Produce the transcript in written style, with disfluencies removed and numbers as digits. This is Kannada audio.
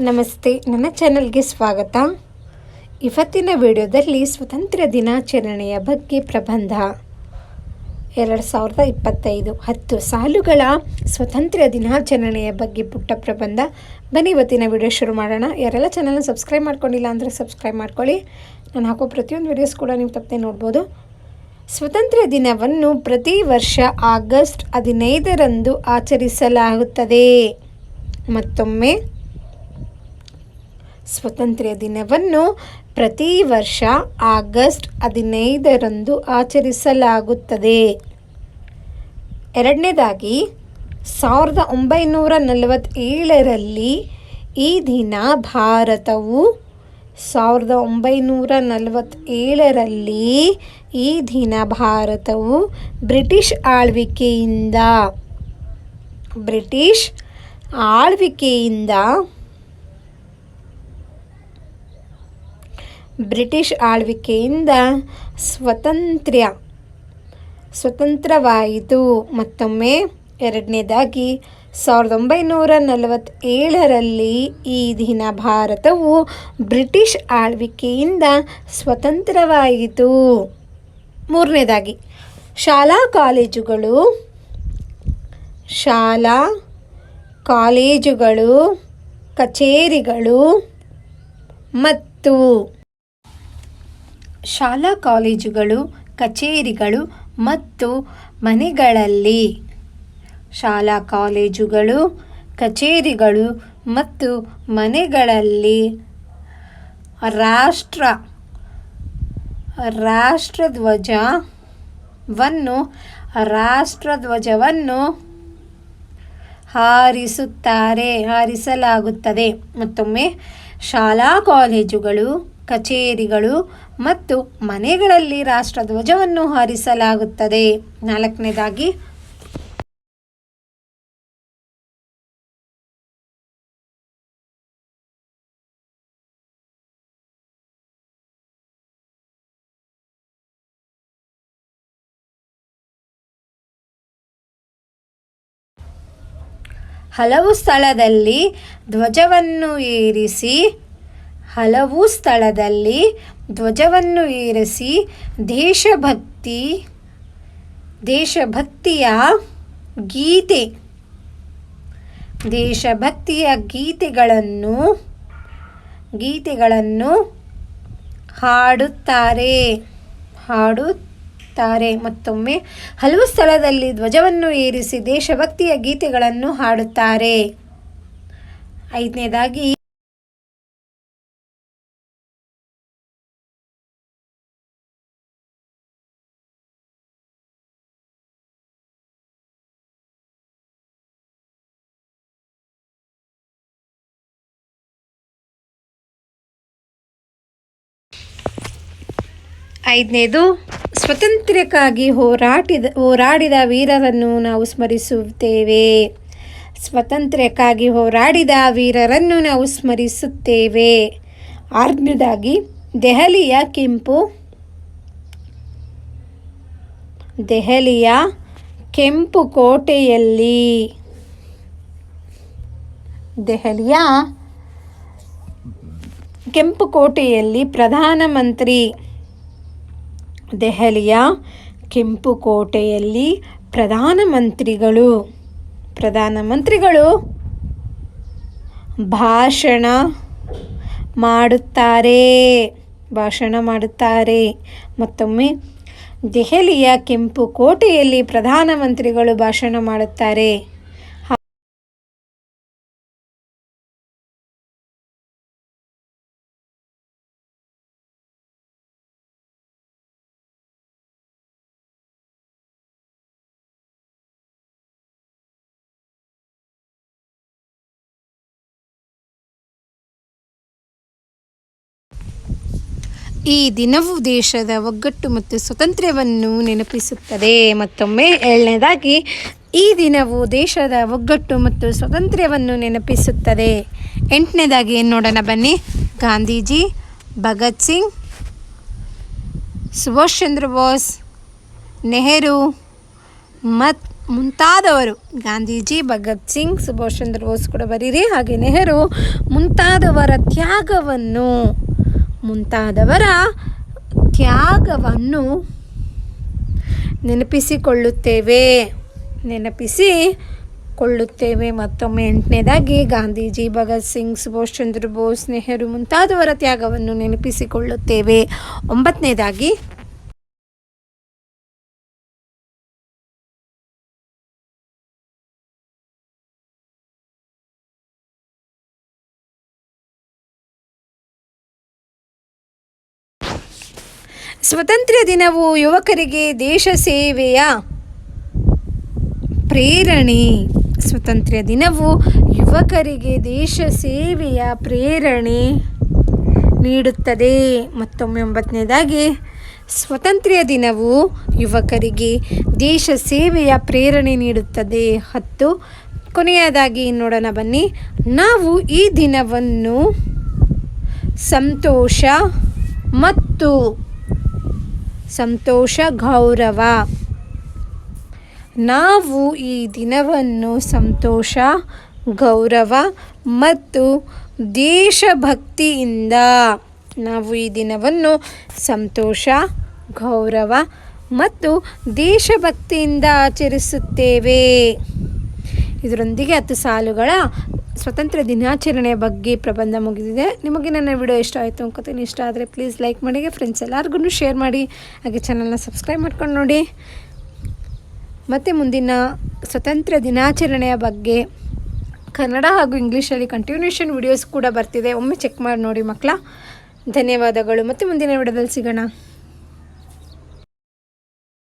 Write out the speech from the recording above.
ನಮಸ್ತೆ, ನನ್ನ ಚಾನಲ್ಗೆ ಸ್ವಾಗತ. ಇವತ್ತಿನ ವಿಡಿಯೋದಲ್ಲಿ ಸ್ವಾತಂತ್ರ್ಯ ದಿನಾಚರಣೆಯ ಬಗ್ಗೆ ಪ್ರಬಂಧ 2025 10 ಸಾಲುಗಳ ಸ್ವಾತಂತ್ರ್ಯ ದಿನಾಚರಣೆಯ ಬಗ್ಗೆ ಪುಟ್ಟ ಪ್ರಬಂಧ. ಬನ್ನಿ ಇವತ್ತಿನ ವಿಡಿಯೋ ಶುರು ಮಾಡೋಣ. ಯಾರೆಲ್ಲ ಚಾನಲ್ನ ಸಬ್ಸ್ಕ್ರೈಬ್ ಮಾಡ್ಕೊಂಡಿಲ್ಲ ಅಂದರೆ ಸಬ್ಸ್ಕ್ರೈಬ್ ಮಾಡ್ಕೊಳ್ಳಿ. ನಾನು ಹಾಕೋ ಪ್ರತಿಯೊಂದು ವಿಡಿಯೋಸ್ ಕೂಡ ನೀವು ತಪ್ಪದೆ ನೋಡ್ಬೋದು. ಸ್ವಾತಂತ್ರ್ಯ ದಿನವನ್ನು ಪ್ರತಿ ವರ್ಷ ಆಗಸ್ಟ್ 15ರಂದು ಆಚರಿಸಲಾಗುತ್ತದೆ. ಮತ್ತೊಮ್ಮೆ, ಸ್ವಾತಂತ್ರ್ಯ ದಿನವನ್ನು ಪ್ರತಿ ವರ್ಷ ಆಗಸ್ಟ್ 15ರಂದು ಆಚರಿಸಲಾಗುತ್ತದೆ. ಎರಡನೇದಾಗಿ, 1947ರಲ್ಲಿ ಈ ದಿನ ಭಾರತವು 1947ರಲ್ಲಿ ಈ ದಿನ ಭಾರತವು ಬ್ರಿಟಿಷ್ ಆಳ್ವಿಕೆಯಿಂದ ಸ್ವತಂತ್ರವಾಯಿತು. ಮತ್ತೊಮ್ಮೆ ಎರಡನೇದಾಗಿ, 1947ರಲ್ಲಿ ಈ ದಿನ ಭಾರತವು ಬ್ರಿಟಿಷ್ ಆಳ್ವಿಕೆಯಿಂದ ಸ್ವತಂತ್ರವಾಯಿತು. ಮೂರನೇದಾಗಿ, ಶಾಲಾ ಕಾಲೇಜುಗಳು ಕಚೇರಿಗಳು ಮತ್ತು ಮನೆಗಳಲ್ಲಿ ರಾಷ್ಟ್ರಧ್ವಜವನ್ನು ಹಾರಿಸಲಾಗುತ್ತದೆ. ಮತ್ತೊಮ್ಮೆ, ಶಾಲಾ ಕಾಲೇಜುಗಳು ಕಚೇರಿಗಳು ಮತ್ತು ಮನೆಗಳಲ್ಲಿ ರಾಷ್ಟ್ರಧ್ವಜವನ್ನು ಹಾರಿಸಲಾಗುತ್ತದೆ. ನಾಲ್ಕನೇದಾಗಿ, ಹಲವು ಸ್ಥಳದಲ್ಲಿ ಧ್ವಜವನ್ನು ಏರಿಸಿ ದೇಶಭಕ್ತಿಯ ಗೀತೆಗಳನ್ನು ಹಾಡುತ್ತಾರೆ. ಮತ್ತೊಮ್ಮೆ, ಹಲವು ಸ್ಥಳದಲ್ಲಿ ಧ್ವಜವನ್ನು ಏರಿಸಿ ದೇಶಭಕ್ತಿಯ ಗೀತೆಗಳನ್ನು ಹಾಡುತ್ತಾರೆ. ಐದನೇದಾಗಿ, ಸ್ವಾತಂತ್ರ್ಯಕ್ಕಾಗಿ ಹೋರಾಡಿದ ವೀರರನ್ನು ನಾವು ಸ್ಮರಿಸುತ್ತೇವೆ. ಆರನೇದಾಗಿ, ದೆಹಲಿಯ ಕೆಂಪು ಕೋಟೆಯಲ್ಲಿ ಪ್ರಧಾನಮಂತ್ರಿಗಳು ಭಾಷಣ ಮಾಡುತ್ತಾರೆ. ಮತ್ತೊಮ್ಮೆ, ದೆಹಲಿಯ ಕೆಂಪು ಕೋಟೆಯಲ್ಲಿ ಪ್ರಧಾನಮಂತ್ರಿಗಳು ಭಾಷಣ ಮಾಡುತ್ತಾರೆ. ಈ ದಿನವು ದೇಶದ ಒಗ್ಗಟ್ಟು ಮತ್ತು ಸ್ವಾತಂತ್ರ್ಯವನ್ನು ನೆನಪಿಸುತ್ತದೆ. ಮತ್ತೊಮ್ಮೆ, ಏಳನೇದಾಗಿ, ಈ ದಿನವು ದೇಶದ ಒಗ್ಗಟ್ಟು ಮತ್ತು ಸ್ವಾತಂತ್ರ್ಯವನ್ನು ನೆನಪಿಸುತ್ತದೆ. ಎಂಟನೇದಾಗಿ ನೋಡೋಣ ಬನ್ನಿ. ಗಾಂಧೀಜಿ, ಭಗತ್ ಸಿಂಗ್, ಸುಭಾಷ್ ಚಂದ್ರ ಬೋಸ್, ನೆಹರು ಮತ್ತು ಮುಂತಾದವರು, ಗಾಂಧೀಜಿ, ಭಗತ್ ಸಿಂಗ್, ಸುಭಾಷ್ ಚಂದ್ರ ಬೋಸ್ ಕೂಡ ಬರೀರಿ, ಹಾಗೆ ನೆಹರು ಮುಂತಾದವರ ತ್ಯಾಗವನ್ನು ನೆನಪಿಸಿಕೊಳ್ಳುತ್ತೇವೆ. ಮತ್ತೊಮ್ಮೆ 8ನೇದಾಗಿ ಗಾಂಧೀಜಿ, ಭಗತ್ ಸಿಂಗ್, ಸುಭಾಷ್ ಚಂದ್ರ ಬೋಸ್, ನೆಹರು ಮುಂತಾದವರ ತ್ಯಾಗವನ್ನು ನೆನಪಿಸಿಕೊಳ್ಳುತ್ತೇವೆ. 9ನೇದಾಗಿ ಸ್ವಾತಂತ್ರ್ಯ ದಿನವು ಯುವಕರಿಗೆ ದೇಶ ಸೇವೆಯ ಪ್ರೇರಣೆ. ನೀಡುತ್ತದೆ. ಮತ್ತೊಮ್ಮೆ 9ನೇದಾಗಿ ಸ್ವಾತಂತ್ರ್ಯ ದಿನವು ಯುವಕರಿಗೆ ದೇಶ ಸೇವೆಯ ಪ್ರೇರಣೆ ನೀಡುತ್ತದೆ. 10 ಕೊನೆಯದಾಗಿ ನೋಡೋಣ ಬನ್ನಿ. ನಾವು ಈ ದಿನವನ್ನು ಸಂತೋಷ, ಗೌರವ ಮತ್ತು ದೇಶಭಕ್ತಿಯಿಂದ ಆಚರಿಸುತ್ತೇವೆ. ಇದರೊಂದಿಗೆ 10 ಸಾಲುಗಳ ಸ್ವಾತಂತ್ರ್ಯ ದಿನಾಚರಣೆಯ ಬಗ್ಗೆ ಪ್ರಬಂಧ ಮುಗಿದಿದೆ. ನಿಮಗೆ ನನ್ನ ವಿಡಿಯೋ ಇಷ್ಟ ಆಯಿತು ಅನ್ಕೋತೀನಿ. ಇಷ್ಟ ಆದರೆ ಪ್ಲೀಸ್ ಲೈಕ್ ಮಾಡಿ, ಫ್ರೆಂಡ್ಸ್ ಎಲ್ಲರಿಗೂ ಶೇರ್ ಮಾಡಿ, ಹಾಗೆ ಚಾನಲ್ನ ಸಬ್ಸ್ಕ್ರೈಬ್ ಮಾಡ್ಕೊಂಡು ನೋಡಿ. ಮತ್ತು ಮುಂದಿನ ಸ್ವಾತಂತ್ರ್ಯ ದಿನಾಚರಣೆಯ ಬಗ್ಗೆ ಕನ್ನಡ ಹಾಗೂ ಇಂಗ್ಲೀಷಲ್ಲಿ ಕಂಟಿನ್ಯೂಷನ್ ವಿಡಿಯೋಸ್ ಕೂಡ ಬರ್ತಿದೆ. ಒಮ್ಮೆ ಚೆಕ್ ಮಾಡಿ ನೋಡಿ ಮಕ್ಕಳ. ಧನ್ಯವಾದಗಳು. ಮತ್ತು ಮುಂದಿನ ವಿಡಿಯೋದಲ್ಲಿ ಸಿಗೋಣ.